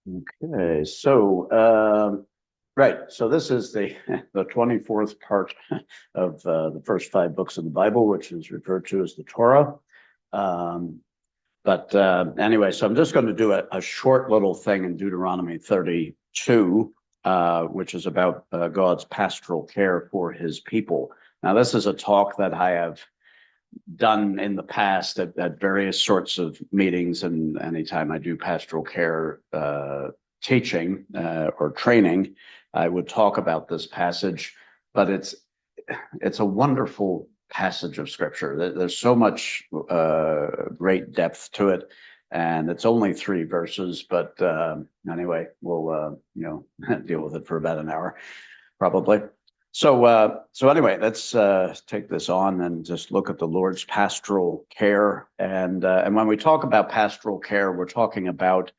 Okay, so right, so this is the the 24th part of the first five books of the Bible, which is referred to as the Torah. Um, but anyway, so I'm just going to do a short little thing in Deuteronomy 32, which is about God's pastoral care for his people. Now, this is a talk that I have done in the past at various sorts of meetings, and anytime I do pastoral care teaching or training, I would talk about this passage. But it's a wonderful passage of scripture. There's so much great depth to it, and it's only 3 verses. But anyway, we'll deal with it for about an hour, probably. So anyway, let's take this on and just look at the Lord's pastoral care. And when we talk about pastoral care, we're talking about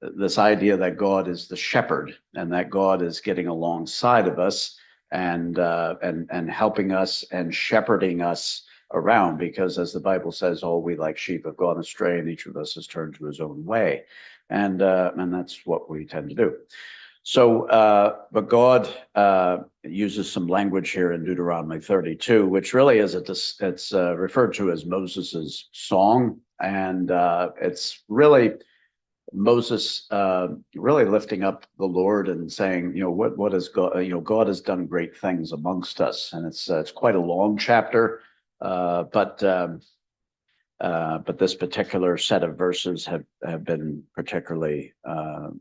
this idea that God is the shepherd and that God is getting alongside of us and helping us and shepherding us around, because as the Bible says, all we like sheep have gone astray, and each of us has turned to his own way, and that's what we tend to do. So, but God uses some language here in Deuteronomy 32, which really is it's referred to as Moses's song, and it's really Moses really lifting up the Lord and saying, what is God? God has done great things amongst us, and it's quite a long chapter, but this particular set of verses have been particularly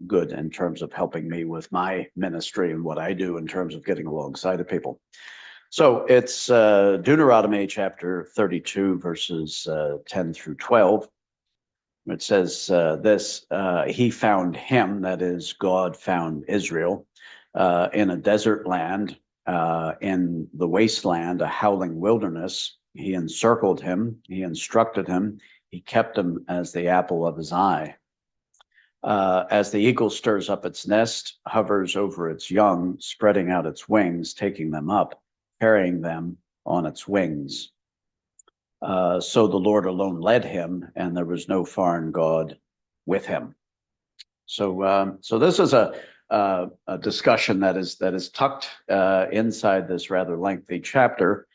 good in terms of helping me with my ministry and what I do in terms of getting alongside of people. So it's Deuteronomy chapter 32, verses 10 through 12. It says this, he found him, that is, God found Israel, in a desert land, in the wasteland, a howling wilderness. He encircled him, he instructed him, he kept him as the apple of his eye. As the eagle stirs up its nest, hovers over its young, spreading out its wings, taking them up, carrying them on its wings. So the Lord alone led him, and there was no foreign God with him. So this is a discussion that is tucked inside this rather lengthy chapter.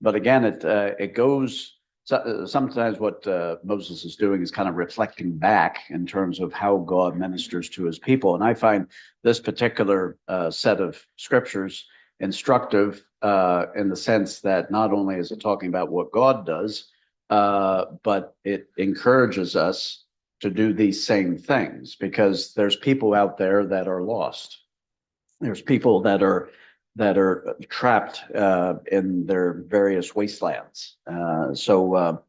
But again, it goes. Sometimes what Moses is doing is kind of reflecting back in terms of how God ministers to his people, and I find this particular set of scriptures instructive in the sense that not only is it talking about what God does, but it encourages us to do these same things, because there's people out there that are lost. There's people that are trapped in their various wastelands. So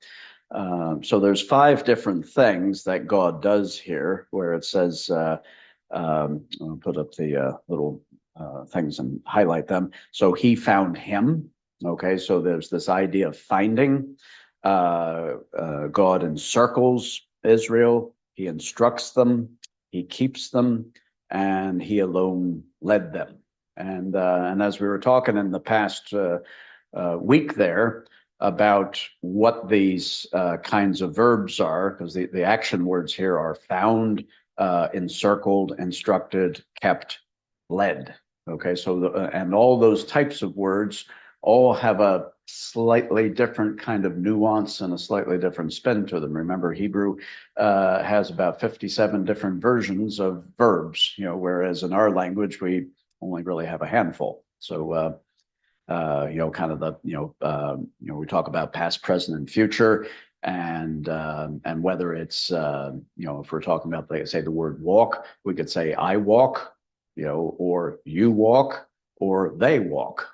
there's 5 different things that God does here, where it says, I'll put up the little things and highlight them. So he found him. Okay, so there's this idea of finding. God encircles Israel. He instructs them. He keeps them, and he alone led them. And as we were talking in the past week there about what these kinds of verbs are, because the action words here are found, encircled, instructed, kept, led. Okay, so and all those types of words all have a slightly different kind of nuance and a slightly different spin to them. Remember, Hebrew has about 57 different versions of verbs, whereas in our language we only really have a handful. So kind of we talk about past, present, and future, and whether it's if we're talking about, like, say, the word walk, we could say I walk, or you walk, or they walk,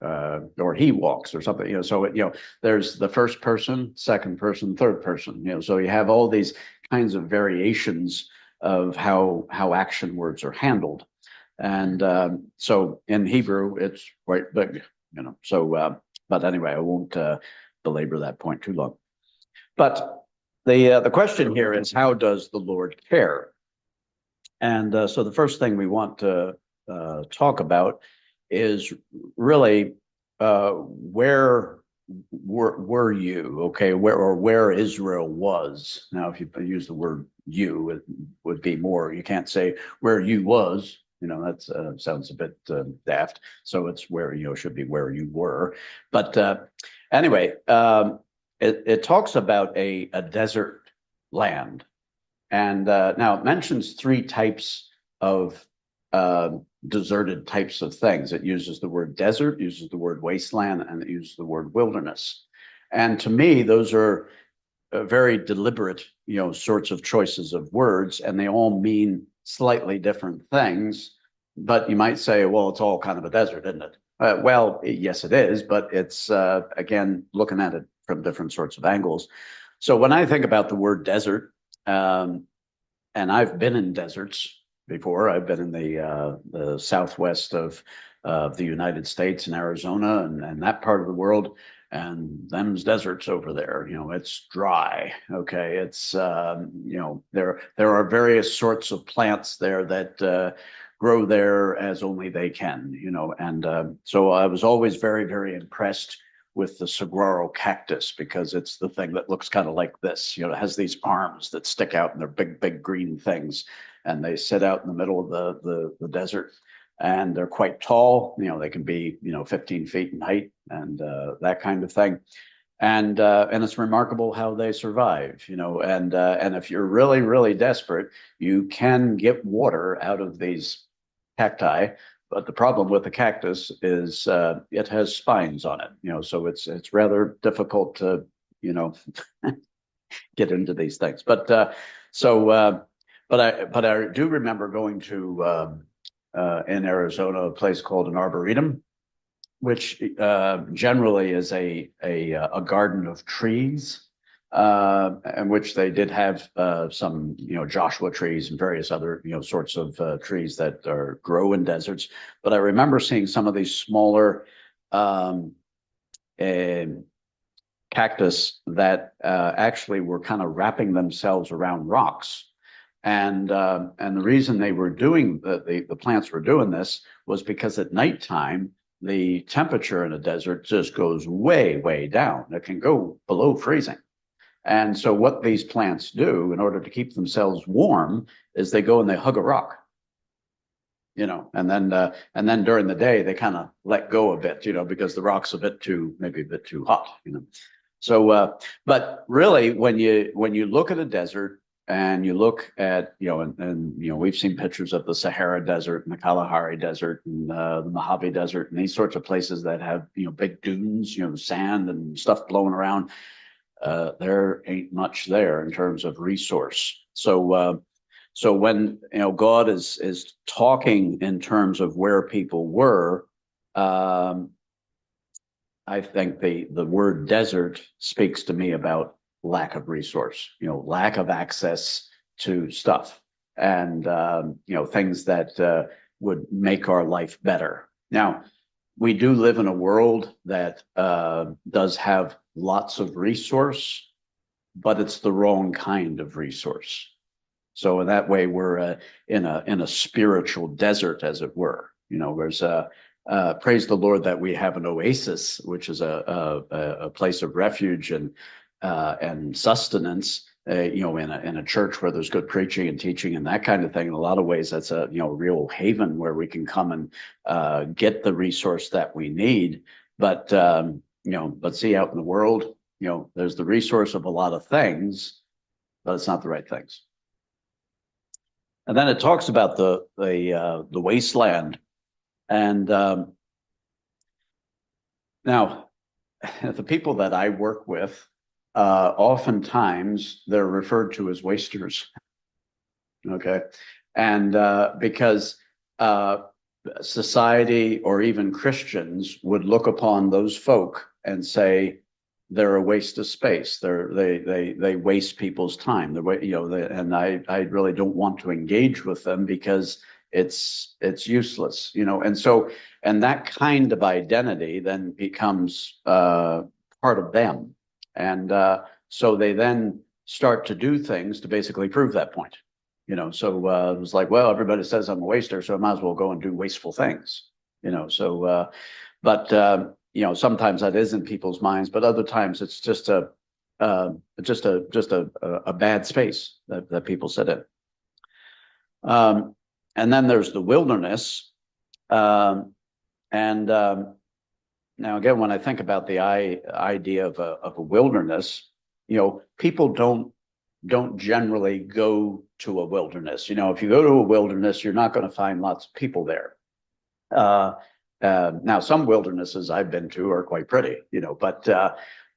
or he walks, or something. So there's the first person, second person, third person. So you have all these kinds of variations of how action words are handled. And so in Hebrew, it's quite big, So, but anyway, I won't belabor that point too long. But the question here is, how does the Lord care? And so the first thing we want to talk about is really where were you? Okay, where Israel was. Now, if you use the word you. It would be more. You can't say where you was. That sounds a bit daft. So it's where should be where you were. But anyway, it talks about a desert land, and now it mentions three types of deserted types of things. It uses the word desert, uses the word wasteland, and it uses the word wilderness. And to me, those are very deliberate, sorts of choices of words, and they all mean slightly different things. But you might say, well, it's all kind of a desert, isn't it? Well, yes, it is, but it's, again, looking at it from different sorts of angles. So when I think about the word desert, and I've been in deserts before. I've been in the southwest of the United States in Arizona and that part of the world. And them's deserts over there. It's dry. Okay, it's there are various sorts of plants there that grow there as only they can. And so I was always very, very impressed with the saguaro cactus because it's the thing that looks kind of like this. It has these arms that stick out and they're big, big green things, and they sit out in the middle of the desert. And they're quite tall. They can be 15 feet in height and that kind of thing. And it's remarkable how they survive. And if you're really, really desperate, you can get water out of these cacti. But the problem with the cactus is it has spines on it, so it's rather difficult to, get into these things. But but I do remember going to in Arizona a place called an arboretum, which generally is a garden of trees, in which they did have some Joshua trees and various other sorts of trees that grow in deserts. But I remember seeing some of these smaller cactus that actually were kind of wrapping themselves around rocks. And the reason they were doing the plants were doing this was because at nighttime the temperature in a desert just goes way, way down. It can go below freezing. And so what these plants do in order to keep themselves warm is they go and they hug a rock, and then during the day they kind of let go a bit, because the rock's maybe a bit too hot, So, but really, when you look at a desert and you look at, and we've seen pictures of the Sahara Desert and the Kalahari Desert and the Mojave Desert and these sorts of places that have, big dunes, sand and stuff blowing around. There ain't much there in terms of resource. So when God is talking in terms of where people were, I think the word desert speaks to me about lack of resource, lack of access to stuff and things that would make our life better. Now, we do live in a world that does have lots of resource, but it's the wrong kind of resource. So in that way, we're in a spiritual desert, as it were. There's praise the Lord that we have an oasis, which is a place of refuge and sustenance. In a church where there's good preaching and teaching and that kind of thing. In a lot of ways, that's a real haven where we can come and get the resource that we need. But but see, out in the world, there's the resource of a lot of things, but it's not the right things. And then it talks about the wasteland, and now the people that I work with. Oftentimes they're referred to as wasters. Okay. And because society or even Christians would look upon those folk and say they're a waste of space. They waste people's time. And I really don't want to engage with them because it's useless, and that kind of identity then becomes part of them. And so they then start to do things to basically prove that point, So it was like, well, everybody says I'm a waster, so I might as well go and do wasteful things, So, but sometimes that is in people's minds, but other times it's just just a bad space that people sit in. And then there's the wilderness. Now again, when I think about the idea of a wilderness, people don't generally go to a wilderness. If you go to a wilderness, you're not going to find lots of people there. Now, some wildernesses I've been to are quite pretty,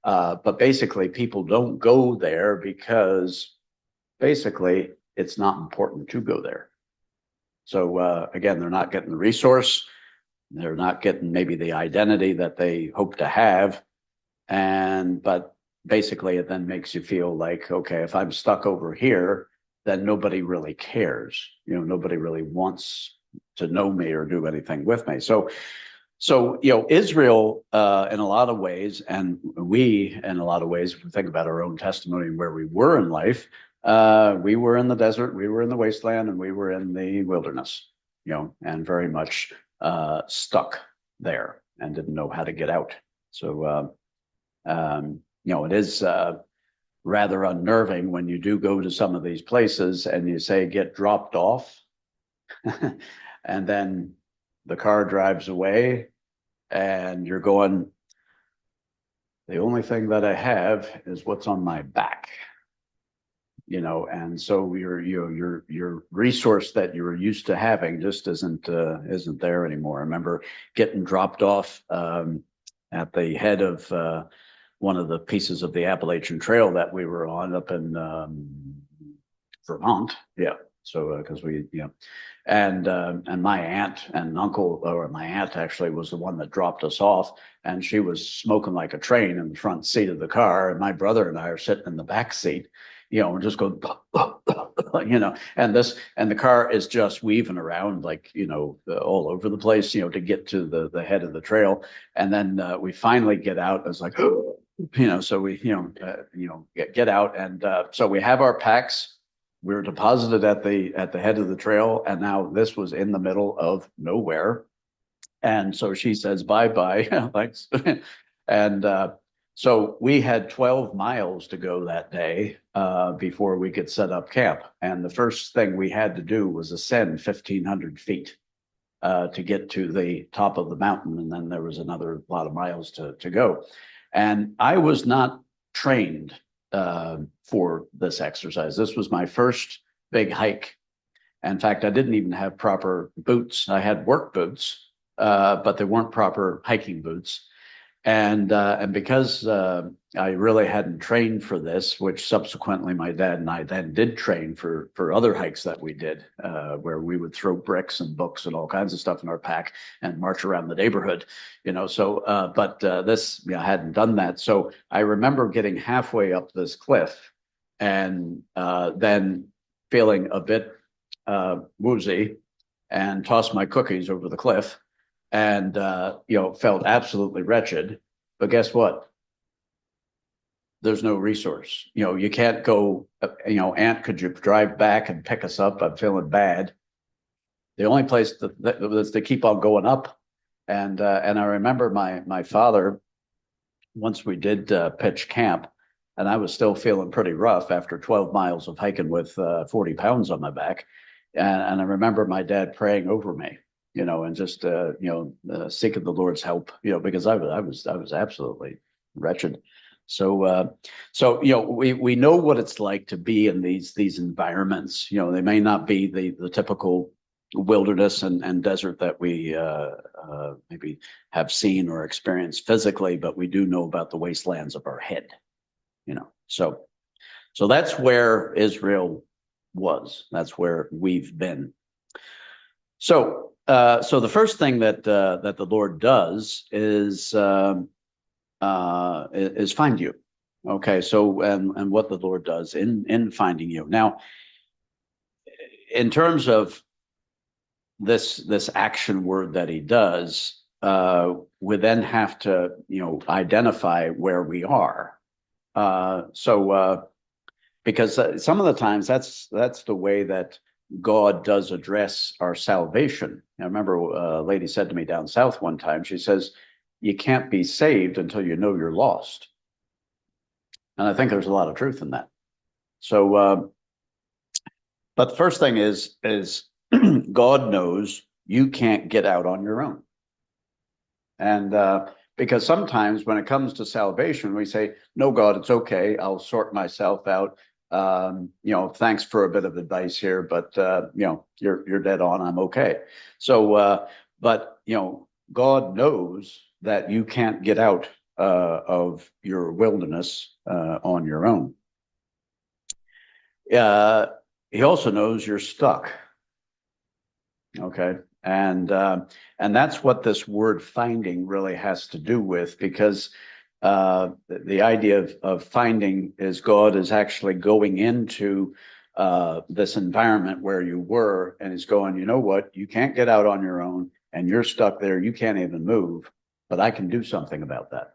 but basically people don't go there because basically it's not important to go there. So again, they're not getting the resource. They're not getting maybe the identity that they hope to have. But basically it then makes you feel like, okay, if I'm stuck over here, then nobody really cares. Nobody really wants to know me or do anything with me. So Israel, in a lot of ways, and we, in a lot of ways, if we think about our own testimony and where we were in life, we were in the desert, we were in the wasteland, and we were in the wilderness, and very much stuck there and didn't know how to get out. So, it is rather unnerving when you do go to some of these places and you say, get dropped off, and then the car drives away and you're going, the only thing that I have is what's on my back, and so your resource that you were used to having just isn't there anymore. I remember getting dropped off at the head of one of the pieces of the Appalachian Trail that we were on up in Vermont. Yeah. So because and my aunt and uncle, or my aunt actually was the one that dropped us off, and she was smoking like a train in the front seat of the car, and my brother and I are sitting in the back seat, and just going, and the car is just weaving around like, all over the place, to get to the head of the trail. And then we finally get out. It's like, so we, get out. And so we have our packs. We were deposited at the head of the trail. And now this was in the middle of nowhere. And so she says, bye-bye. Thanks. And so we had 12 miles to go that day before we could set up camp. And the first thing we had to do was ascend 1,500 feet to get to the top of the mountain. And then there was another lot of miles to go. And I was not trained for this exercise. This was my first big hike. In fact, I didn't even have proper boots. I had work boots, but they weren't proper hiking boots. And because I really hadn't trained for this, which subsequently my dad and I then did train for other hikes that we did, where we would throw bricks and books and all kinds of stuff in our pack and march around the neighborhood, So, but this, I hadn't done that. So I remember getting halfway up this cliff and then feeling a bit woozy and tossed my cookies over the cliff. And felt absolutely wretched. But guess what? There's no resource. You can't go, Aunt, could you drive back and pick us up? I'm feeling bad. The only place that they keep on going up. And I remember my father, once we did pitch camp, and I was still feeling pretty rough after 12 miles of hiking with 40 pounds on my back. And I remember my dad praying over me, and just seeking the Lord's help, because I was absolutely wretched. So we know what it's like to be in these environments. They may not be the typical wilderness and desert that we maybe have seen or experienced physically, but we do know about the wastelands of our head. So that's where Israel was. That's where we've been. So the first thing that the Lord does is find you. Okay. So and what the Lord does in finding you. Now, in terms of this action word that He does, we then have to identify where we are. Because some of the times that's the way that God does address our salvation. I remember a lady said to me down south one time, she says, you can't be saved until you know you're lost. And I think there's a lot of truth in that. So, but the first thing is God knows you can't get out on your own. And because sometimes when it comes to salvation, we say, no, God, it's okay. I'll sort myself out. Thanks for a bit of advice here, but you're dead on. I'm okay. So, but God knows that you can't get out of your wilderness on your own. He also knows you're stuck. Okay. And that's what this word finding really has to do with, because the idea of finding is God is actually going into this environment where you were, and he's going, you know what, you can't get out on your own and you're stuck there. You can't even move, but I can do something about that.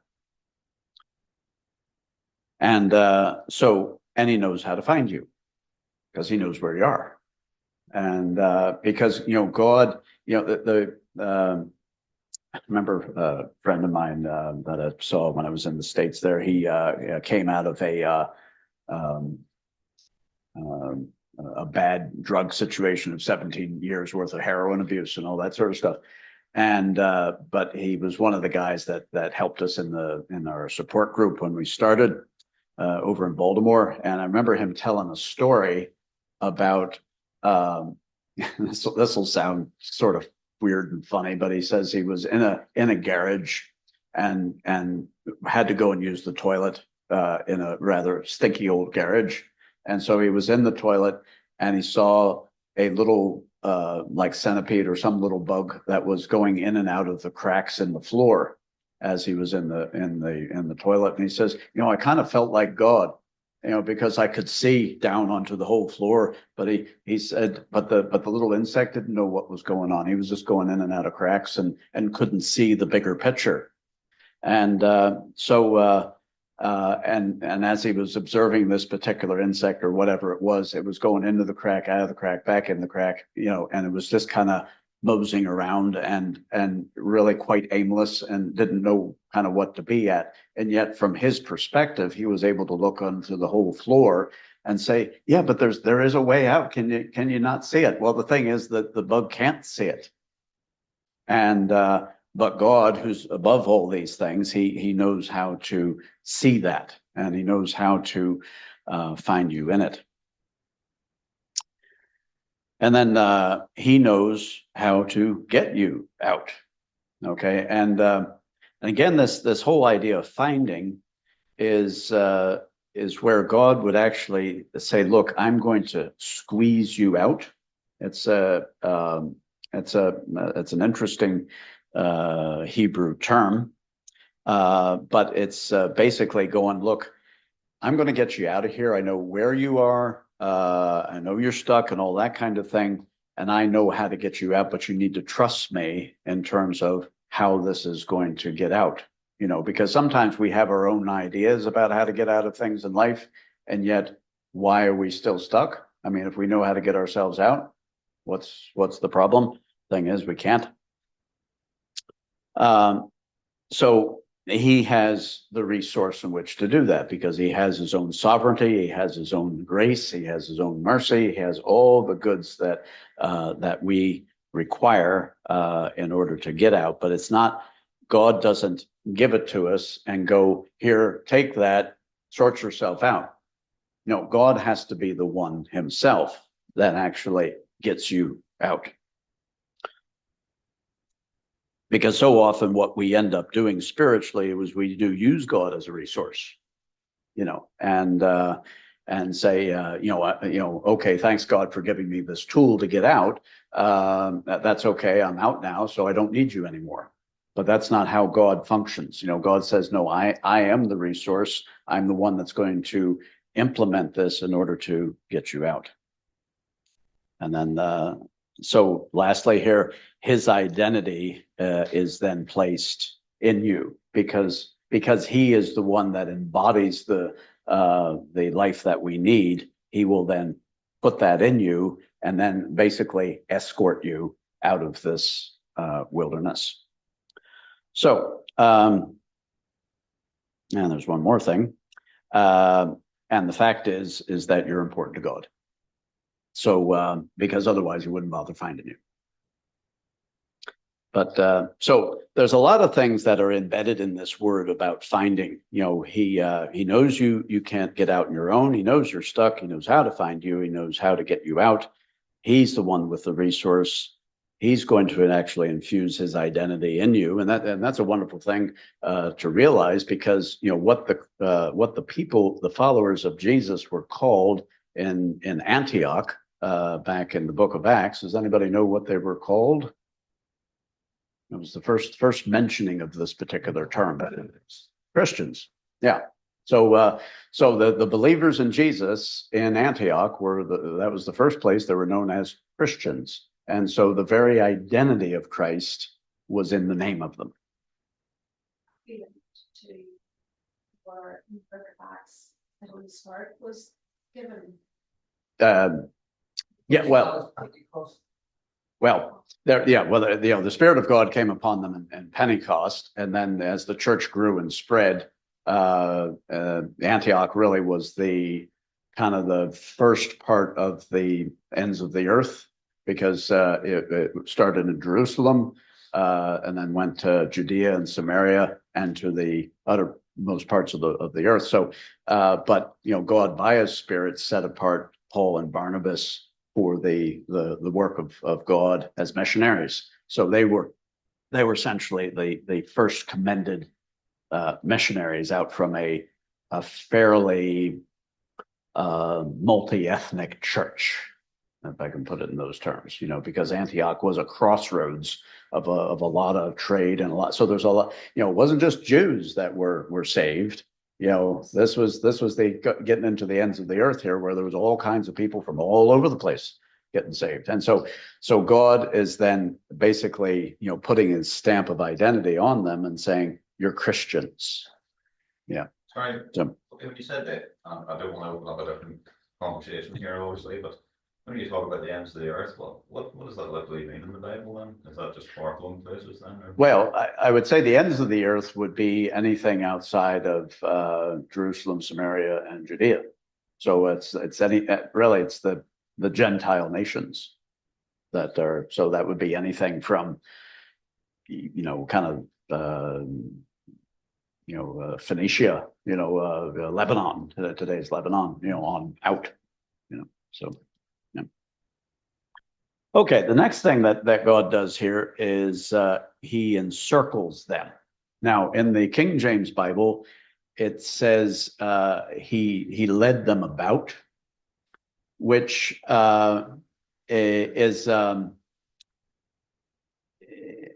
And and he knows how to find you because he knows where you are. And because, God, I remember a friend of mine that I saw when I was in the States there. He came out of a bad drug situation of 17 years worth of heroin abuse and all that sort of stuff. And but he was one of the guys that helped us in our support group when we started over in Baltimore. And I remember him telling a story about this will sound sort of weird and funny, but he says he was in a garage and had to go and use the toilet in a rather stinky old garage. And so he was in the toilet and he saw a little like centipede or some little bug that was going in and out of the cracks in the floor as he was in the toilet. And he says, I kind of felt like God, because I could see down onto the whole floor. But he said, but the little insect didn't know what was going on. He was just going in and out of cracks and couldn't see the bigger picture. And and as he was observing this particular insect or whatever it was going into the crack, out of the crack, back in the crack, and it was just kind of moseying around and really quite aimless and didn't know kind of what to be at. And yet from his perspective, he was able to look onto the whole floor and say, yeah, but there is a way out. Can you not see it? Well, the thing is that the bug can't see it. And but God, who's above all these things, he knows how to see that, and he knows how to find you in it. And then he knows how to get you out. Okay. And again, this whole idea of finding is where God would actually say, look, I'm going to squeeze you out. It's an interesting Hebrew term, but it's basically going, look, I'm going to get you out of here. I know where you are. I know you're stuck and all that kind of thing. And I know how to get you out, but you need to trust me in terms of how this is going to get out. Because sometimes we have our own ideas about how to get out of things in life. And yet, why are we still stuck? I mean, if we know how to get ourselves out, what's the problem? Thing is, we can't. So he has the resource in which to do that because he has his own sovereignty, he has his own grace, he has his own mercy, he has all the goods that we require in order to get out. But it's not, God doesn't give it to us and go, here, take that, sort yourself out. No, God has to be the one himself that actually gets you out. Because so often what we end up doing spiritually is we do use God as a resource, and say, okay, thanks God for giving me this tool to get out. That's okay. I'm out now, so I don't need you anymore. But that's not how God functions. God says, no, I am the resource. I'm the one that's going to implement this in order to get you out. And then, so lastly here, his identity is then placed in you because he is the one that embodies the life that we need. He will then put that in you and then basically escort you out of this wilderness. So, and there's one more thing. And the fact is that you're important to God. So because otherwise he wouldn't bother finding you. But so there's a lot of things that are embedded in this word about finding. He knows you can't get out on your own. He knows you're stuck. He knows how to find you. He knows how to get you out. He's the one with the resource. He's going to actually infuse his identity in you, and that's a wonderful thing to realize, because what the people, the followers of Jesus, were called in Antioch back in the book of Acts. Does anybody know what they were called? It was the first mentioning of this particular term. Christians. Yeah. So the believers in Jesus in Antioch that was the first place they were known as Christians. And so the very identity of Christ was in the name of them. Or in the book of Acts, the Holy Spirit was given. Yeah, well, the Spirit of God came upon them in Pentecost, and then as the church grew and spread, Antioch really was the kind of the first part of the ends of the earth, because it started in Jerusalem and then went to Judea and Samaria and to the uttermost parts of the earth. So, but God by His Spirit set apart Paul and Barnabas for the work of God as missionaries. So they were essentially the first commended missionaries out from a fairly multi-ethnic church, if I can put it in those terms, because Antioch was a crossroads of a lot of trade and a lot. So there's a lot, it wasn't just Jews that were saved. This was the getting into the ends of the earth here, where there was all kinds of people from all over the place getting saved. And so God is then basically, putting his stamp of identity on them and saying, you're Christians. Yeah. Sorry. So, when you said that, I don't want to open up a different conversation here, obviously, but when you talk about the ends of the earth, what does that literally mean in the Bible then? Is that just far-flung places then? Or? Well, I would say the ends of the earth would be anything outside of Jerusalem, Samaria, and Judea. So it's the Gentile nations that are. So that would be anything from, kind of, Phoenicia, Lebanon, today's Lebanon, on out, so. Okay, the next thing that God does here is he encircles them. Now, in the King James Bible, it says he led them about, which is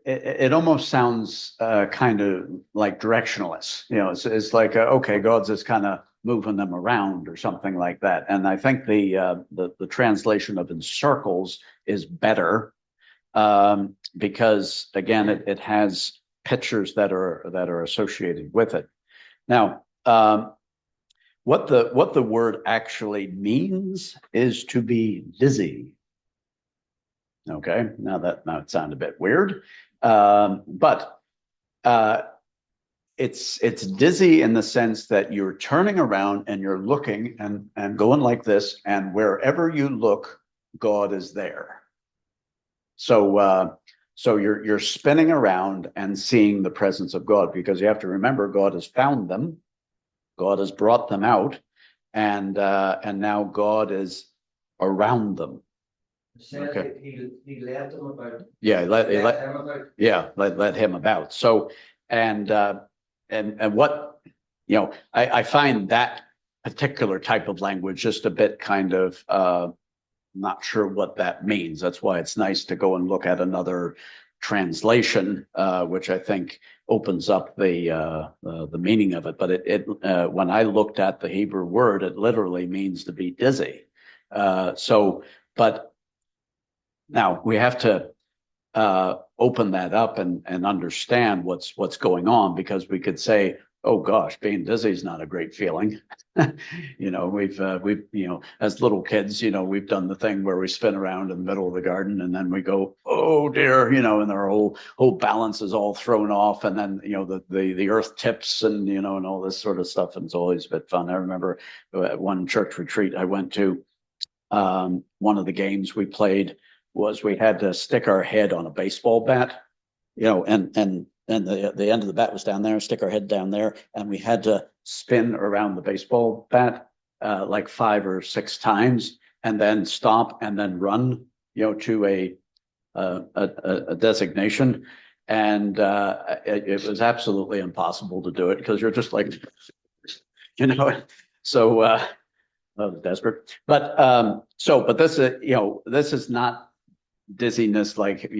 it almost sounds kind of like directionless. It's like okay, God's just kind of moving them around or something like that. And I think the translation of encircles is better, because again, it has pictures that are associated with it. Now, what the word actually means is to be dizzy. Okay, now it sounds a bit weird, but it's dizzy in the sense that you're turning around and you're looking and going like this, and wherever you look, God is there. So you're spinning around and seeing the presence of God, because you have to remember, God has found them, God has brought them out, and now God is around them. Okay. He led them about. Yeah, let him about. Yeah, let him about. So and what I find that particular type of language just a bit kind of not sure what that means. That's why it's nice to go and look at another translation, which I think opens up the meaning of it. But it when I looked at the Hebrew word, it literally means to be dizzy. But now we have to open that up and understand what's going on, because we could say, oh gosh, being dizzy is not a great feeling. We've as little kids, we've done the thing where we spin around in the middle of the garden and then we go, oh dear, and our whole balance is all thrown off, and then the earth tips, and and all this sort of stuff, and it's always a bit fun. I remember at one church retreat I went to, one of the games we played was we had to stick our head on a baseball bat, and the end of the bat was down there, stick our head down there, and we had to spin around the baseball bat like 5 or 6 times, and then stop and then run, to a designation. And it was absolutely impossible to do it because you're just like, so I was desperate. But but this is not dizziness like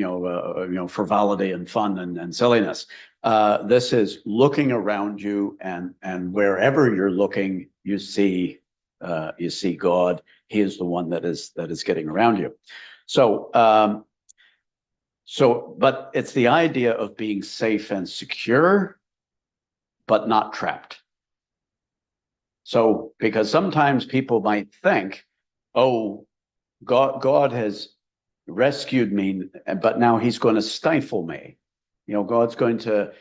frivolity and fun and silliness. This is looking around you, and wherever you're looking, you see God. He is the one that is getting around you. But it's the idea of being safe and secure, but not trapped. So, because sometimes people might think, oh, God has rescued me, but now he's going to stifle me. God's going to,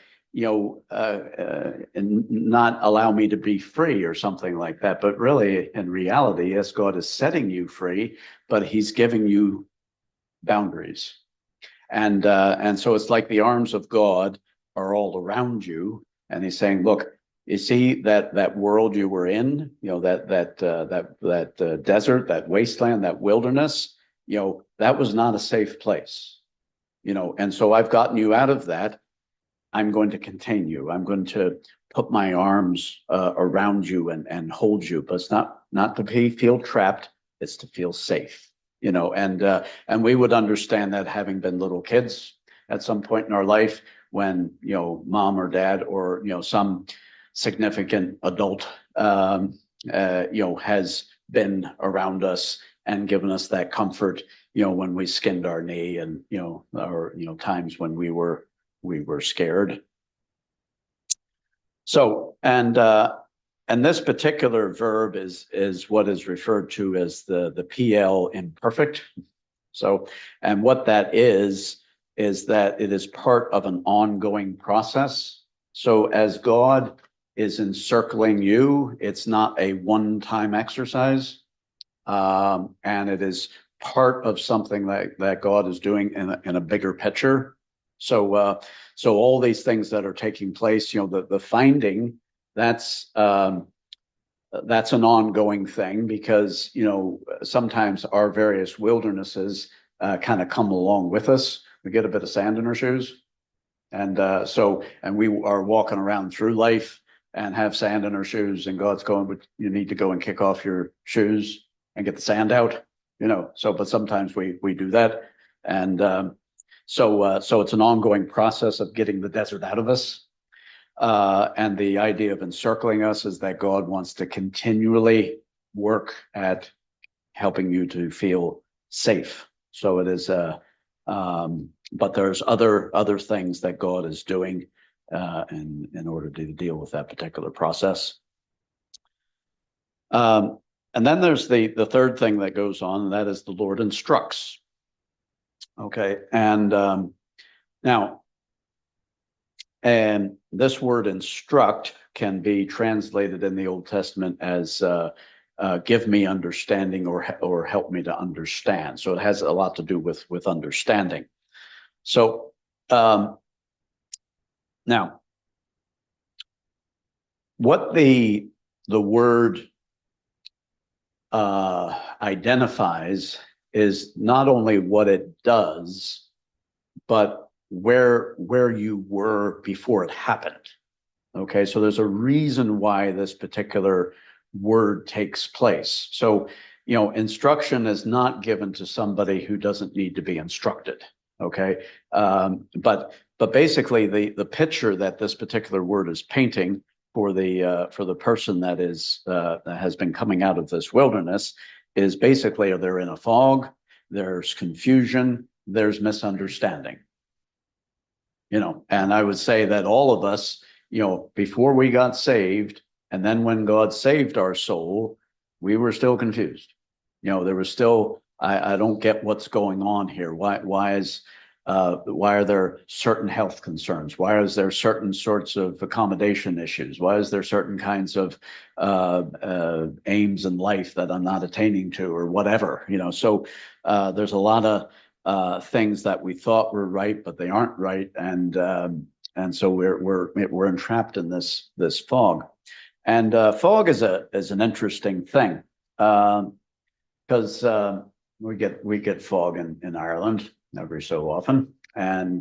not allow me to be free or something like that. But really, in reality, yes, God is setting you free, but he's giving you boundaries. And so it's like the arms of God are all around you, and he's saying, look, you see that world you were in, that desert, that wasteland, that wilderness, that was not a safe place, and so I've gotten you out of that. I'm going to contain you. I'm going to put my arms around you and hold you, but it's not to feel trapped. It's to feel safe, and we would understand that, having been little kids at some point in our life, when, mom or dad or, some significant adult, has been around us and given us that comfort, when we skinned our knee, and, or, times when we were scared. So, and this particular verb is what is referred to as the PL imperfect. So, and what that is that it is part of an ongoing process. So as God is encircling you, it's not a one-time exercise, and it is part of something that God is doing in a bigger picture. So all these things that are taking place, the finding, that's an ongoing thing, because sometimes our various wildernesses kind of come along with us. We get a bit of sand in our shoes, and we are walking around through life and have sand in our shoes, and God's going, but you need to go and kick off your shoes and get the sand out, but sometimes we do that. And so it's an ongoing process of getting the desert out of us. And the idea of encircling us is that God wants to continually work at helping you to feel safe. So it is, but there's other things that God is doing in order to deal with that particular process. And then there's the third thing that goes on, and that is the Lord instructs. Okay, and now, and this word instruct can be translated in the Old Testament as give me understanding, or help me to understand. So it has a lot to do with understanding. So now, what the word identifies is not only what it does, but where you were before it happened. Okay, so there's a reason why this particular word takes place. So, instruction is not given to somebody who doesn't need to be instructed. Okay, but basically the picture that this particular word is painting for the person that has been coming out of this wilderness is basically, they're in a fog, there's confusion, there's misunderstanding. And I would say that all of us, before we got saved, and then when God saved our soul, we were still confused. There was still, I don't get what's going on here. Why are there certain health concerns? Why is there certain sorts of accommodation issues? Why is there certain kinds of aims in life that I'm not attaining to, or whatever? So there's a lot of things that we thought were right, but they aren't right, and so we're entrapped in this fog. And fog is an interesting thing, because we get fog in Ireland every so often, and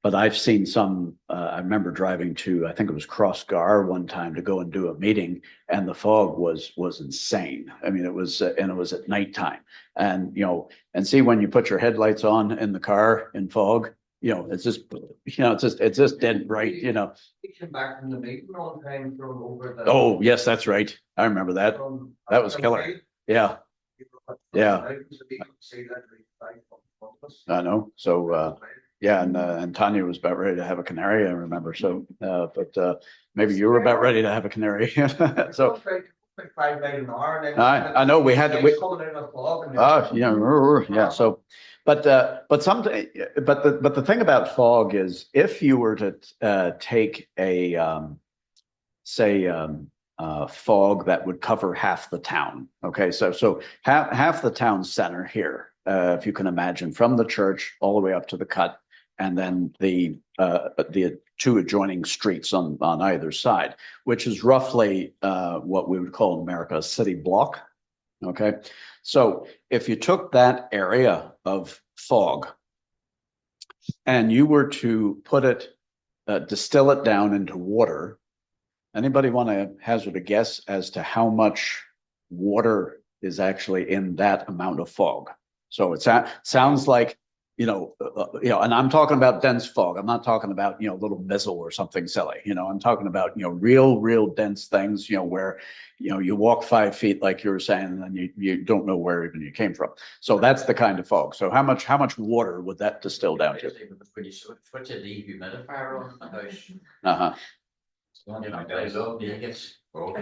but I've seen some. I remember driving to, I think it was Crossgar one time, to go and do a meeting, and the fog was insane. I mean, it was at nighttime, and and see, when you put your headlights on in the car in fog, it's just dead bright. We came back from the meeting all the time from over the. Oh yes, that's right. I remember that. That was killer. Yeah. Yeah. I know. So yeah, and Tanya was about ready to have a canary, I remember. So but maybe you were about ready to have a canary. So I know we had to. Yeah. So, but the thing about fog is, if you were to take a say fog that would cover half the town. Okay, so half the town center here, if you can imagine, from the church all the way up to the cut, and then the two adjoining streets on either side, which is roughly what we would call in America a city block. Okay, so if you took that area of fog and you were to put it, distill it down into water, anybody want to hazard a guess as to how much water is actually in that amount of fog? So it sounds like, and I'm talking about dense fog. I'm not talking about, little mizzle or something silly. I'm talking about, real dense things, where, you walk 5 feet, like you were saying, and then you don't know where even you came from. So that's the kind of fog. So how much water would that distill down to? When you switch a dehumidifier on the house. Uh-huh. A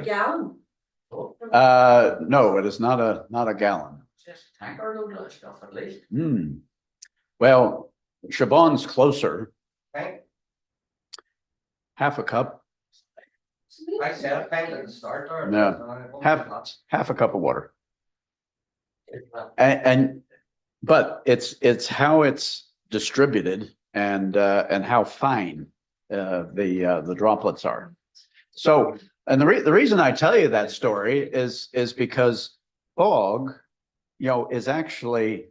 gallon. No, it is not a gallon. Just a tanker load of stuff at least. Well, Siobhan's closer. Okay. Half a cup. I said a pint at the start. No. Half a cup of water. But it's how it's distributed and how fine the droplets are. So, and the reason I tell you that story is because fog, is actually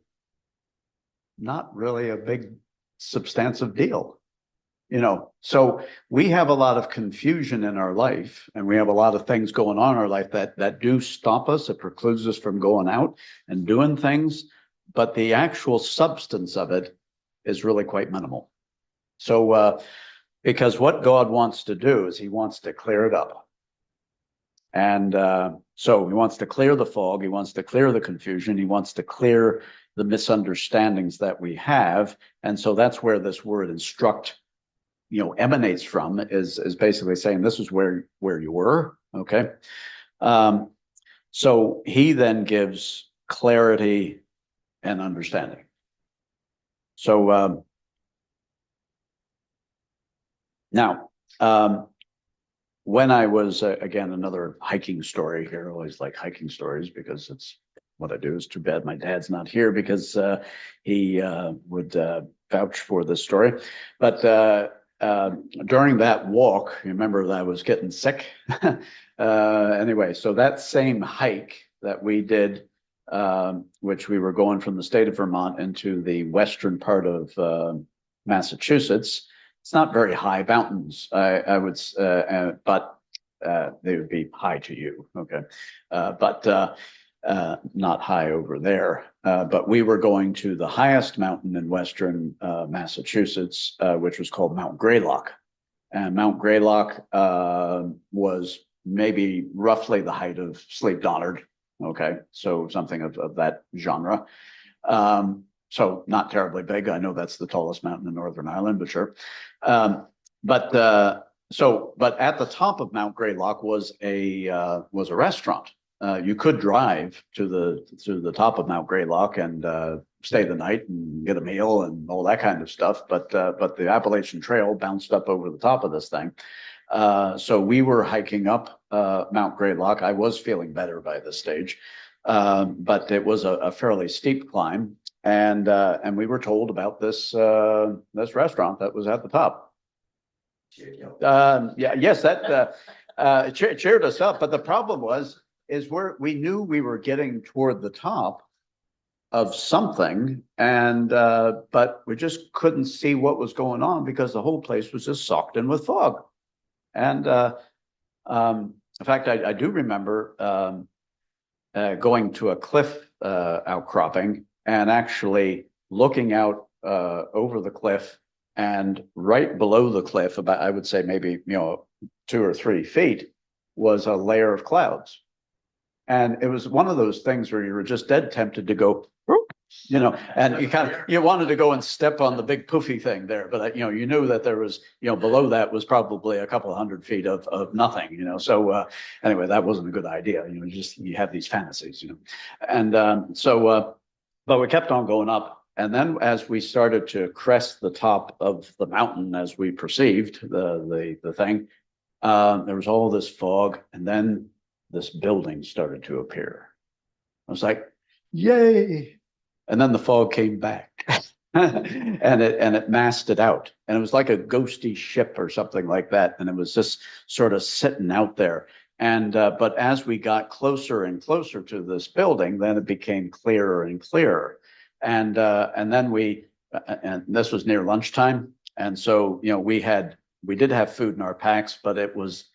not really a big substantive deal. So we have a lot of confusion in our life, and we have a lot of things going on in our life that do stop us. It precludes us from going out and doing things, but the actual substance of it is really quite minimal. So because what God wants to do is he wants to clear it up. And so he wants to clear the fog. He wants to clear the confusion. He wants to clear the misunderstandings that we have. And so that's where this word instruct, emanates from, is basically saying this is where you were. Okay. So he then gives clarity and understanding. So now, when I was, again, another hiking story here, I always like hiking stories because it's what I do. It's too bad my dad's not here, because he would vouch for this story. But during that walk, remember that I was getting sick. Anyway, so that same hike that we did, which we were going from the state of Vermont into the western part of Massachusetts, it's not very high mountains, I would, but they would be high to you, okay? But not high over there. But we were going to the highest mountain in western Massachusetts, which was called Mount Greylock. And Mount Greylock was maybe roughly the height of Sleep Donard, okay? So something of that genre. So not terribly big. I know that's the tallest mountain in Northern Ireland, but sure. but at the top of Mount Greylock was a restaurant. You could drive to the top of Mount Greylock and stay the night and get a meal and all that kind of stuff. But the Appalachian Trail bounced up over the top of this thing. So we were hiking up Mount Greylock. I was feeling better by this stage, but it was a fairly steep climb, and we were told about this restaurant that was at the top. Yes, that cheered us up. But the problem is we knew we were getting toward the top of something, and but we just couldn't see what was going on because the whole place was just socked in with fog. And in fact, I do remember going to a cliff outcropping and actually looking out over the cliff, and right below the cliff, about, I would say maybe 2 or 3 feet, was a layer of clouds. And it was one of those things where you were just dead tempted to go, and you wanted to go and step on the big poofy thing there, but you knew that there was, below that was probably a couple of 100 feet of nothing, So anyway, that wasn't a good idea. You have these fantasies, and but we kept on going up. And then as we started to crest the top of the mountain, as we perceived the thing, there was all this fog, and then this building started to appear. I was like, yay. And then the fog came back and it masked it out. And it was like a ghosty ship or something like that. And it was just sort of sitting out there. And but as we got closer and closer to this building, then it became clearer and clearer. And then and this was near lunchtime. And so, we did have food in our packs, but it was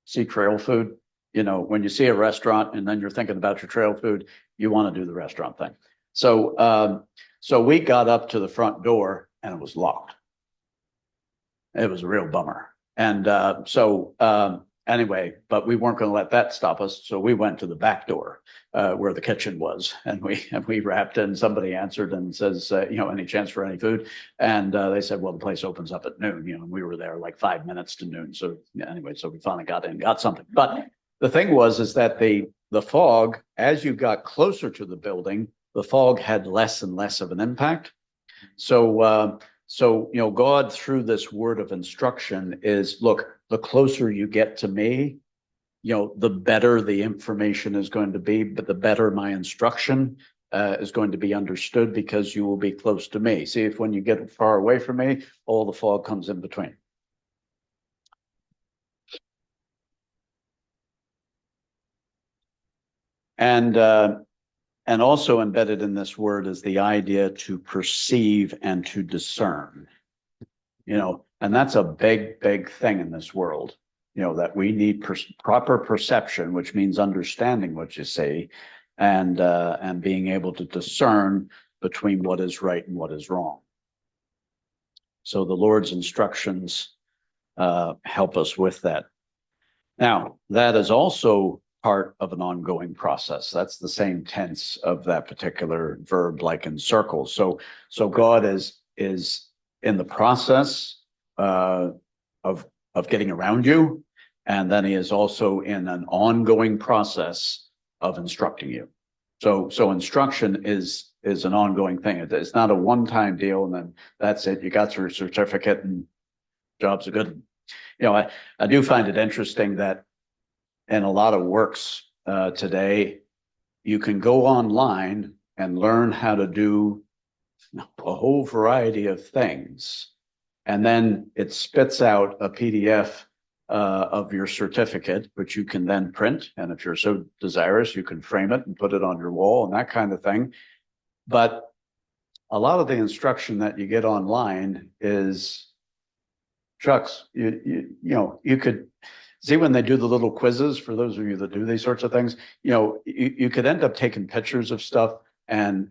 sea trail food. When you see a restaurant and then you're thinking about your trail food, you want to do the restaurant thing. So we got up to the front door and it was locked. It was a real bummer. And anyway, but we weren't going to let that stop us. So we went to the back door where the kitchen was, and we rapped, and somebody answered and says, any chance for any food? And they said, well, the place opens up at noon, and we were there like 5 minutes to noon. So anyway, so we finally got in, got something. But the thing is that the fog, as you got closer to the building, the fog had less and less of an impact. So God, through this word of instruction, is, look, the closer you get to me, the better the information is going to be, but the better my instruction is going to be understood, because you will be close to me. See, if when you get far away from me, all the fog comes in between. And also embedded in this word is the idea to perceive and to discern, and that's a big, big thing in this world, that we need proper perception, which means understanding what you say, and being able to discern between what is right and what is wrong. So the Lord's instructions help us with that. Now, that is also part of an ongoing process. That's the same tense of that particular verb, like encircle. So God is in the process of getting around you, and then he is also in an ongoing process of instructing you. So instruction is an ongoing thing. It's not a one-time deal and then that's it. You got your certificate and job's a good one. I do find it interesting that in a lot of works today, you can go online and learn how to do a whole variety of things, and then it spits out a PDF of your certificate, which you can then print, and if you're so desirous, you can frame it and put it on your wall and that kind of thing. But a lot of the instruction that you get online is, shucks, you could see when they do the little quizzes, for those of you that do these sorts of things, you could end up taking pictures of stuff and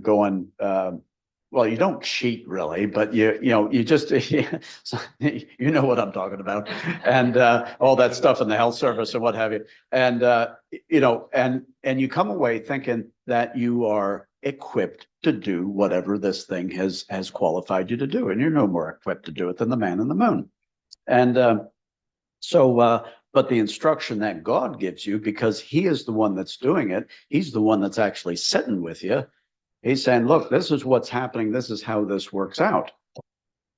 going, well, you don't cheat really, but you just, you know what I'm talking about, and all that stuff in the health service and what have you. And, and you come away thinking that you are equipped to do whatever this thing has qualified you to do. And you're no more equipped to do it than the man in the moon. And but the instruction that God gives you, because he is the one that's doing it, he's the one that's actually sitting with you. He's saying, look, this is what's happening. This is how this works out,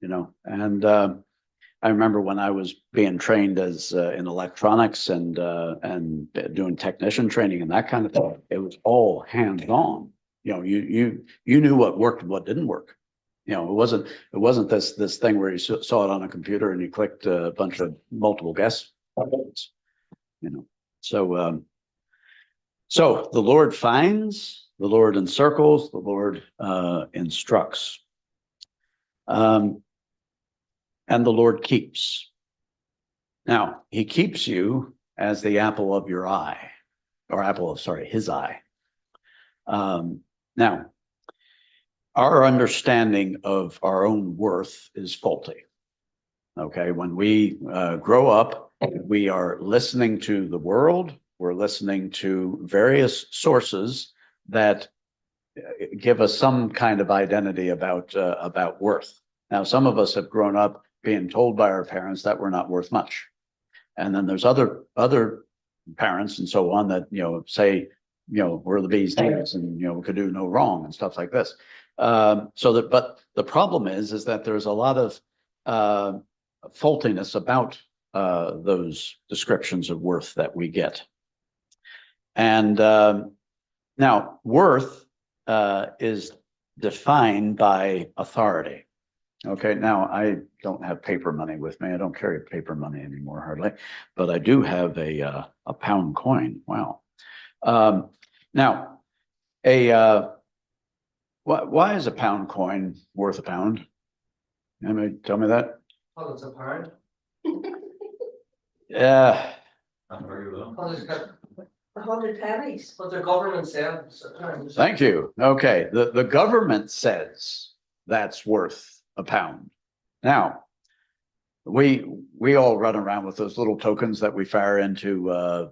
And I remember when I was being trained as in electronics and doing technician training and that kind of thing. It was all hands on. You knew what worked and what didn't work. It wasn't this thing where you saw it on a computer and you clicked a bunch of multiple guess buttons. So the Lord finds, the Lord encircles, the Lord instructs. And the Lord keeps. Now, he keeps you as the apple of your eye, or his eye. Now, our understanding of our own worth is faulty. Okay, when we grow up, we are listening to the world, we're listening to various sources that give us some kind of identity about worth. Now, some of us have grown up being told by our parents that we're not worth much. And then there's other parents and so on that, say, we're the bee's knees and, we could do no wrong and stuff like this. But the problem is that there's a lot of faultiness about those descriptions of worth that we get. And now worth is defined by authority. Okay, now I don't have paper money with me. I don't carry paper money anymore hardly, but I do have a pound coin. Wow. Now, why is a pound coin worth a pound? Anybody tell me that? Oh, it's a pound. Yeah. Oh, it's got, 100 pennies. but the government said. Thank you. Okay, the government says that's worth a pound. Now, we all run around with those little tokens that we fire into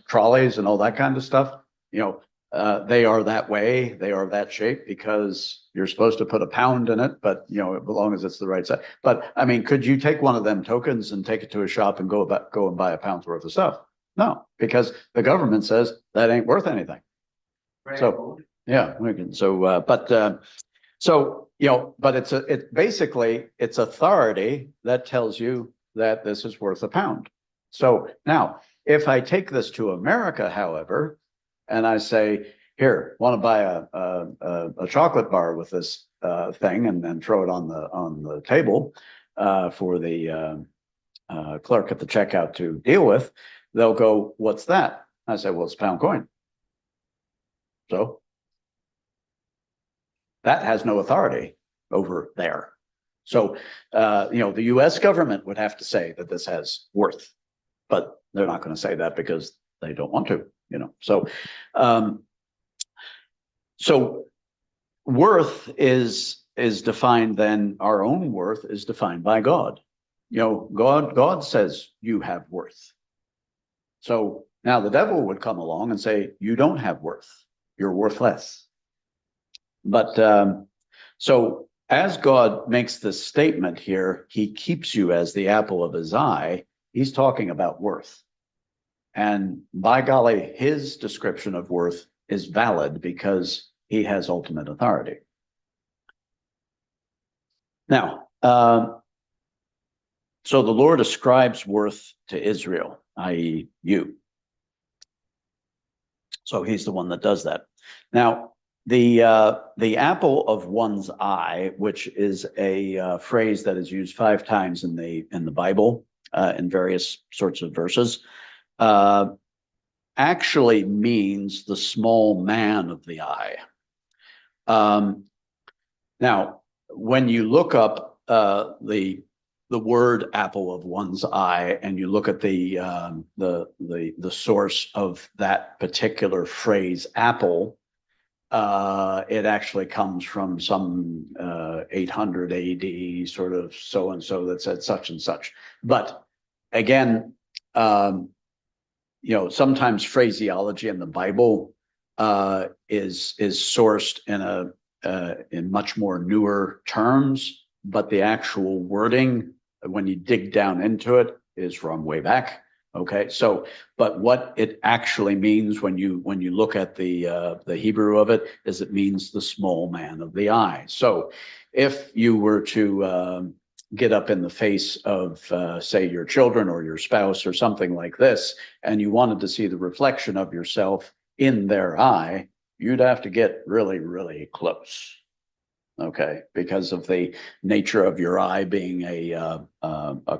trolleys and all that kind of stuff. They are that way, they are that shape because you're supposed to put a pound in it, but as long as it's the right size. But I mean, could you take one of them tokens and take it to a shop and go and buy a pound's worth of stuff? No, because the government says that ain't worth anything. Right. So yeah, we can. So but it's authority that tells you that this is worth a pound. So now, if I take this to America, however, and I say, here, want to buy a chocolate bar with this thing, and then throw it on the table for the clerk at the checkout to deal with, they'll go, what's that? I say, well, it's a pound coin. So that has no authority over there. So, the US government would have to say that this has worth, but they're not going to say that because they don't want to, So worth is defined then, our own worth is defined by God. God says you have worth. So now the devil would come along and say, you don't have worth. You're worthless. But so as God makes this statement here, he keeps you as the apple of his eye. He's talking about worth. And by golly, his description of worth is valid because he has ultimate authority. Now, so the Lord ascribes worth to Israel, i.e. you. So he's the one that does that. Now, the apple of one's eye, which is a phrase that is used 5 times in the Bible in various sorts of verses, actually means the small man of the eye. Now, when you look up the word apple of one's eye, and you look at the source of that particular phrase, apple, it actually comes from some 800 AD sort of so and so that said such and such. But again, sometimes phraseology in the Bible is sourced in much more newer terms, but the actual wording when you dig down into it, is from way back. Okay, so but what it actually means when you look at the Hebrew of it is it means the small man of the eye. So if you were to get up in the face of say your children or your spouse or something like this, and you wanted to see the reflection of yourself in their eye, you'd have to get really, really close. Okay, because of the nature of your eye being a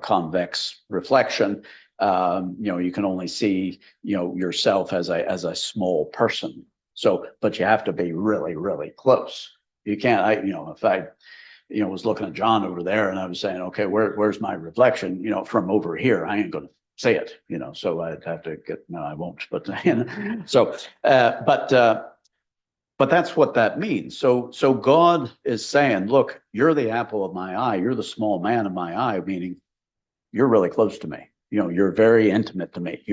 convex reflection, you can only see, yourself as a small person. So, but you have to be really, really close. You can't, if I, was looking at John over there and I was saying, okay, where's my reflection? From over here, I ain't going to say it, so I'd have to no, I won't, but, so, but that's what that means. So God is saying, look, you're the apple of my eye. You're the small man of my eye, meaning you're really close to me. You're very intimate to me.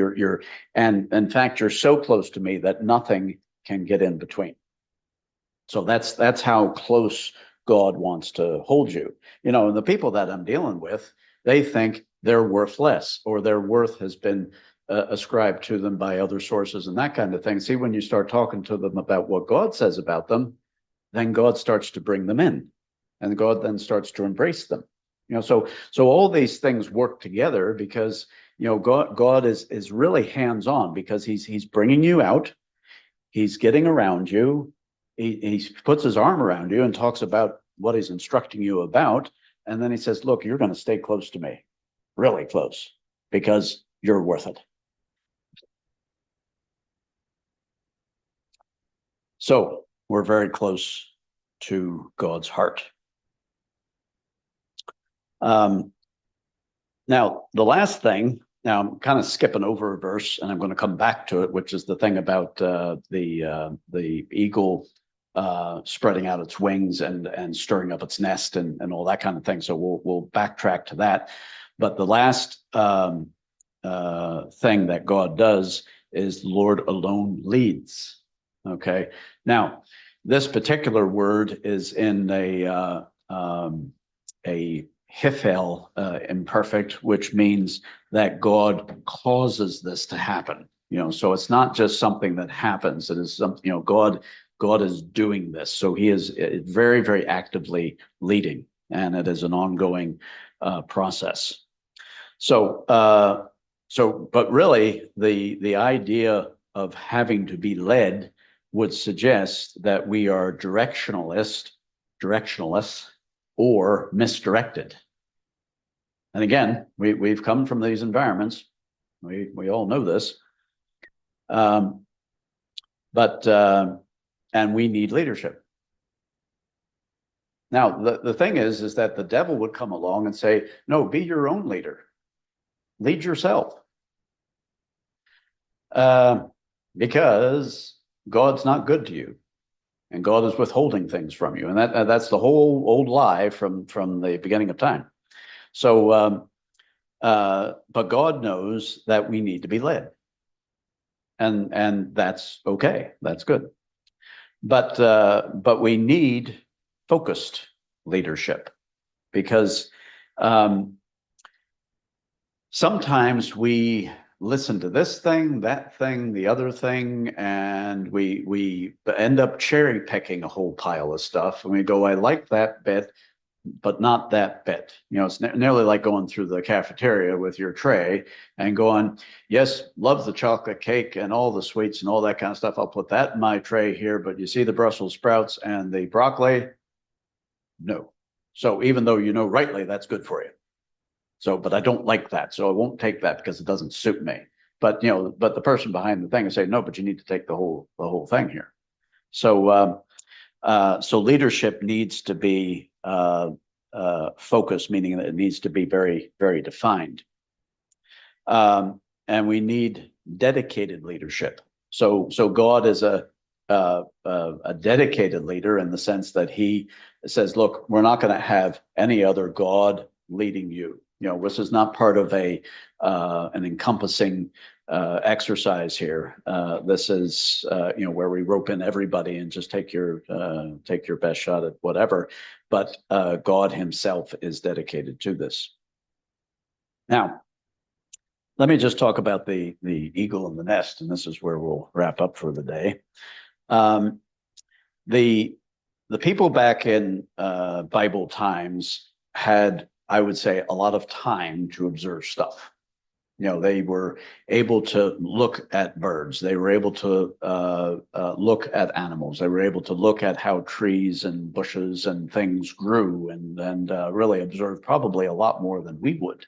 And in fact, you're so close to me that nothing can get in between. So that's how close God wants to hold you. And the people that I'm dealing with, they think they're worthless or their worth has been ascribed to them by other sources and that kind of thing. See, when you start talking to them about what God says about them, then God starts to bring them in, and God then starts to embrace them. So all these things work together because God is really hands-on, because he's bringing you out, he's getting around you, he puts his arm around you and talks about what he's instructing you about, and then he says, look, you're going to stay close to me, really close, because you're worth it. So we're very close to God's heart. Now, the last thing, now I'm kind of skipping over a verse and I'm going to come back to it, which is the thing about the eagle spreading out its wings and stirring up its nest and all that kind of thing. So we'll backtrack to that. But the last thing that God does is the Lord alone leads. Okay. Now, this particular word is in a hifel imperfect, which means that God causes this to happen. So it's not just something that happens. It is something, God is doing this. So he is very, very actively leading, and it is an ongoing process. So, but really the idea of having to be led would suggest that we are directionalists, or misdirected. And again, we've come from these environments. We all know this. And we need leadership. Now, the thing is that the devil would come along and say, no, be your own leader. Lead yourself. Because God's not good to you, and God is withholding things from you. And that's the whole old lie from the beginning of time. So, but God knows that we need to be led. And that's okay. That's good. But we need focused leadership, because sometimes we listen to this thing, that thing, the other thing, and we end up cherry picking a whole pile of stuff. And we go, I like that bit, but not that bit. It's nearly like going through the cafeteria with your tray and going, yes, love the chocolate cake and all the sweets and all that kind of stuff. I'll put that in my tray here, but you see the Brussels sprouts and the broccoli? No. So even though rightly that's good for you. So, but I don't like that. So I won't take that because it doesn't suit me. But, but the person behind the thing is saying, no, but you need to take the whole thing here. So, so leadership needs to be focused, meaning that it needs to be very, very defined. And we need dedicated leadership. So God is a dedicated leader in the sense that he says, look, we're not going to have any other God leading you. This is not part of an encompassing exercise here. This is where we rope in everybody and just take your best shot at whatever. But God himself is dedicated to this. Now, let me just talk about the eagle and the nest, and this is where we'll wrap up for the day. Um, the people back in Bible times had, I would say, a lot of time to observe stuff. You know, they were able to look at birds. They were able to look at animals. They were able to look at how trees and bushes and things grew, and really observe probably a lot more than we would.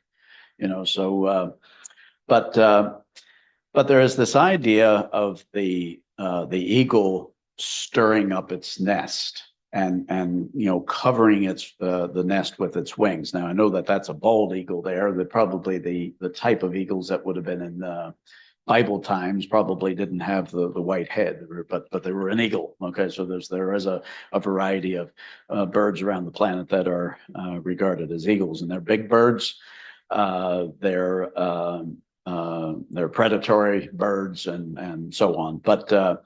You know, so but there is this idea of the eagle stirring up its nest and you know, covering its the nest with its wings. Now I know that that's a bald eagle there. That probably the type of eagles that would have been in Bible times probably didn't have the white head, but they were an eagle. Okay, so there is a variety of birds around the planet that are regarded as eagles, and they're big birds. They're predatory birds and so on. But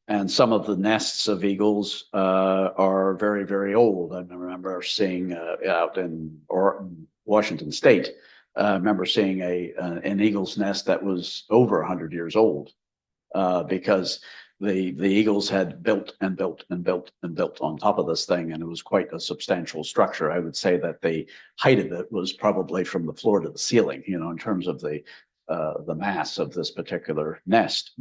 and some of the nests of eagles are very, very old. I remember seeing out in Washington State. I remember seeing an eagle's nest that was over 100 years old because the eagles had built and built and built and built on top of this thing, and it was quite a substantial structure. I would say that the height of it was probably from the floor to the ceiling, you know, in terms of the mass of this particular nest.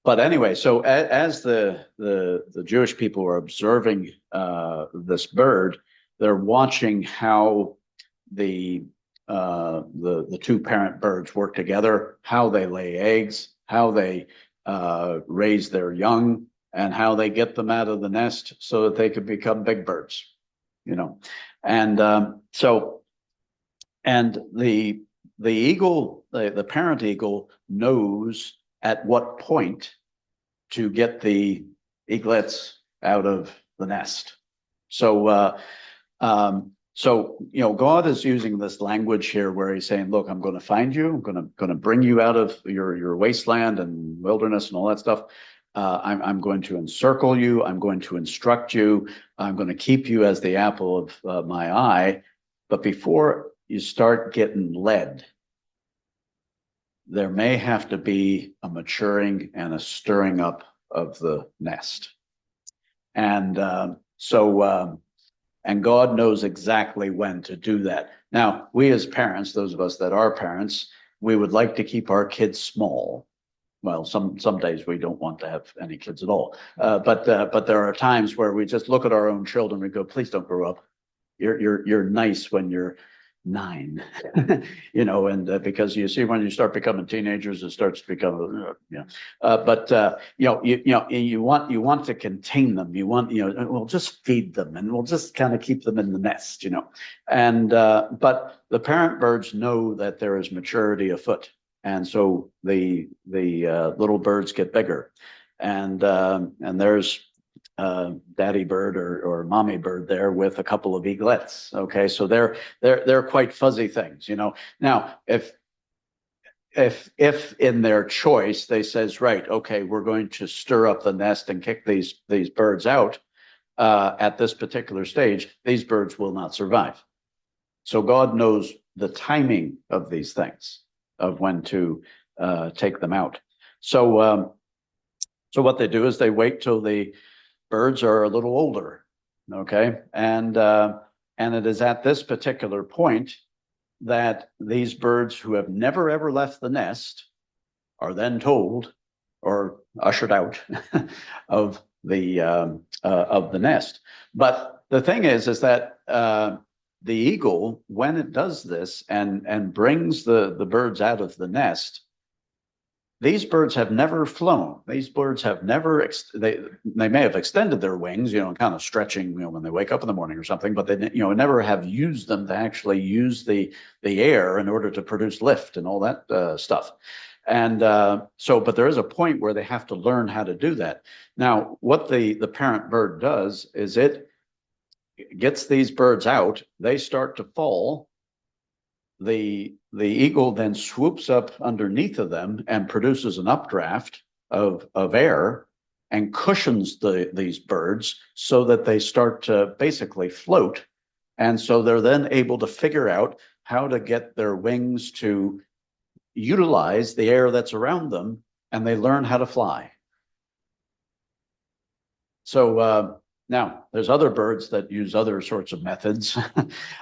But anyway, so as the Jewish people are observing this bird, they're watching how the two parent birds work together, how they lay eggs, how they raise their young, and how they get them out of the nest so that they could become big birds, you know. And and the eagle, the parent eagle, knows at what point to get the eaglets out of the nest. So so, you know, God is using this language here where he's saying, look, I'm going to find you. I'm going to bring you out of your wasteland and wilderness and all that stuff. I'm going to encircle you. I'm going to instruct you. I'm going to keep you as the apple of my eye. But before you start getting led, there may have to be a maturing and a stirring up of the nest. And and God knows exactly when to do that. Now, we as parents, those of us that are parents, we would like to keep our kids small. Well, some days we don't want to have any kids at all. But there are times where we just look at our own children and go, please don't grow up. You're nice when you're 9, you know, and because you see when you start becoming teenagers, it starts to become, you know, but you want to contain them. You want, you know, we'll just feed them and we'll just kind of keep them in the nest, you know, and but the parent birds know that there is maturity afoot, and so the little birds get bigger, and there's daddy bird or mommy bird there with a couple of eaglets. Okay, so they're quite fuzzy things, you know. Now, if in their choice they says, right, okay, we're going to stir up the nest and kick these birds out at this particular stage, these birds will not survive. So God knows the timing of these things, of when to take them out. So so what they do is they wait till the birds are a little older, okay, and it is at this particular point that these birds who have never ever left the nest are then told or ushered out of the nest. But the thing is that the eagle, when it does this and brings the birds out of the nest, these birds have never flown. These birds have never, they may have extended their wings, you know, kind of stretching, you know, when they wake up in the morning or something, but they, you know, never have used them to actually use the air in order to produce lift and all that stuff. And so, but there is a point where they have to learn how to do that. Now, what the parent bird does is it gets these birds out, they start to fall. The eagle then swoops up underneath of them and produces an updraft of air and cushions these birds so that they start to basically float. And so they're then able to figure out how to get their wings to utilize the air that's around them, and they learn how to fly. So now there's other birds that use other sorts of methods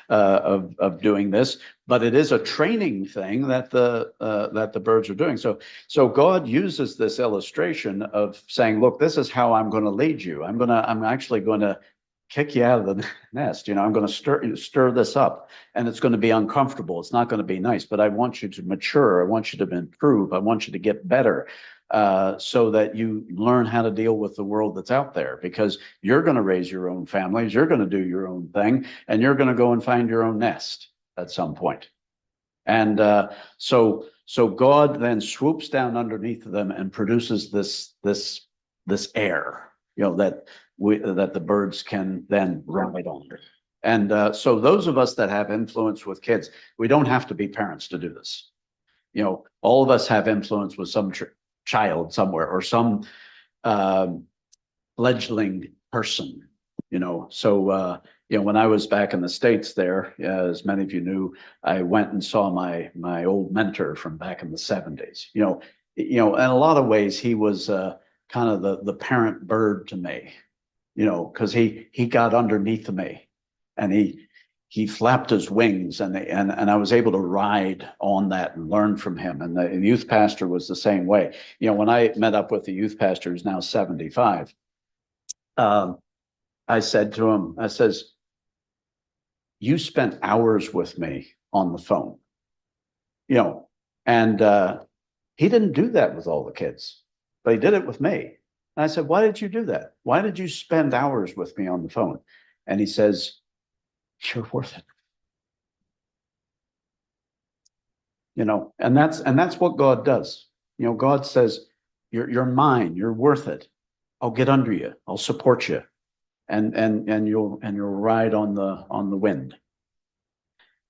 of doing this, but it is a training thing that the birds are doing. So God uses this illustration of saying, look, this is how I'm going to lead you. I'm actually going to kick you out of the nest. You know, I'm going to stir this up, and it's going to be uncomfortable. It's not going to be nice, but I want you to mature. I want you to improve. I want you to get better. So that you learn how to deal with the world that's out there, because you're going to raise your own families, you're going to do your own thing, and you're going to go and find your own nest at some point. And so God then swoops down underneath them and produces this air, you know, that the birds can then ride on. And so those of us that have influence with kids, we don't have to be parents to do this. You know, all of us have influence with some child somewhere, or some fledgling person, you know. So you know, when I was back in the States there, as many of you knew, I went and saw my old mentor from back in the 70s. You know, in a lot of ways he was kind of the parent bird to me, you know, because he got underneath me, and he flapped his wings, and I was able to ride on that and learn from him. And the youth pastor was the same way. You know, when I met up with the youth pastor, who's now 75, I said to him, I says, you spent hours with me on the phone, you know, and he didn't do that with all the kids, but he did it with me. And I said, why did you do that? Why did you spend hours with me on the phone? And he says, you're worth it. You know, and that's what God does. You know, God says, you're mine, you're worth it. I'll get under you, I'll support you, and you'll ride on the wind.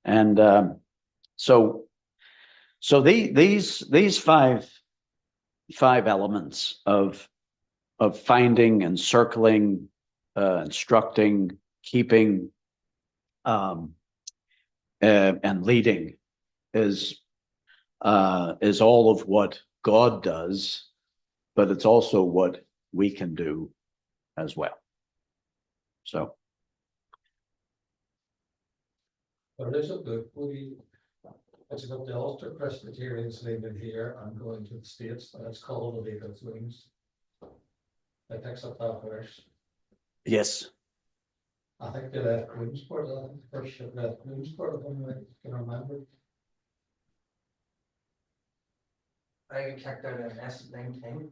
And so these five elements of finding and circling, instructing, keeping, and leading is all of what God does, but it's also what we can do as well. So. There is a book it's about the Ulster Presbyterians living here and going to the States, and it's called The Eagle's Wings. It picks up that verse. Yes. I think they left Queensport, I think the first ship left Queensport, if I can remember. I got kicked out of the nest at 19.